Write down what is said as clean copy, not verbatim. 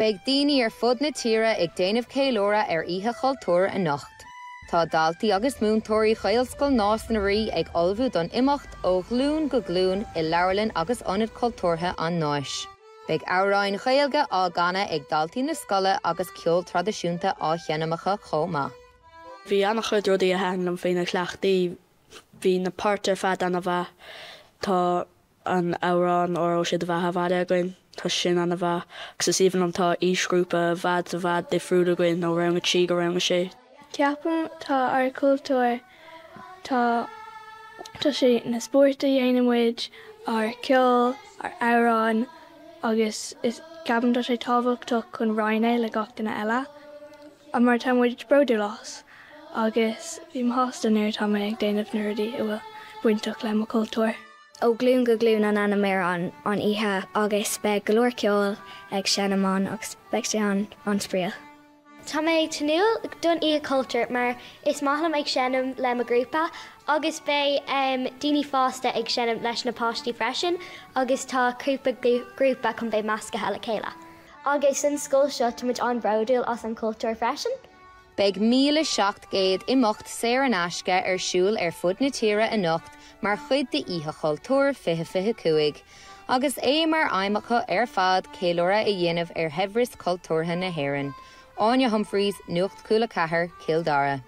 Beidh daoine ar fud na tíre ag déanamh ceiliúradh ar oíche chultúir a Nuacht. Tá daltaí agus múntóirí Ghaelscoil Nás na rí ag olbhú don imeacht ó glún go glún i leabharlann agus ionad cultúrtha an náis. Beidh amhráin gaeilge á gana ag daltaí na scoile agus ceol tradiisiúnta á cheanamacha chomh. Bhí annach chud rudaí a heann faoin na cleachtaí, bhí na páirtear fad anna bheith tá an amhrán ó siad a bheith a bhada againn, tá sin anna bheith, agus is even antá ísgrúpa bhad a bhad difriúda againn ó raibh tí go raibh sé. Ceapan tá ar cultúir tá sé na spórta dhéanamid ar ceol, ar amhrán, agus is ceapan tá sé tábhachtach chun roinne le gachtainna eile. A mar támuid broidir las, agus bhí hastan ar tá ag déanamh na rudaí i bhfuil buinteach le mo cultúir. Ó glún go glún an anamir an ihe agus be golóir ceol ag seanamán agus beag sé an spríal. Tá mé tanúil don cultúir mar is maithlam ag seanam le a grúpa, agus bé daoine fásta ag seanam leis na páistí freisin, agus tá cúpa grúpa chun bé measca heile céile. Agus san scóil seo tuid an brodúil as an cultúir freisin. Beidh 1700 imeacht séar an aisce ar siúl ar fud na tíre a Nuacht mar chuid de oíche chultúir 25. Agus é mar aimimecha ar fad ceiliúradh a dhéanamh ar hebhris cultúrtha na hÉireann. Áine Humphreys, Nuacht Cúla4, Cildara.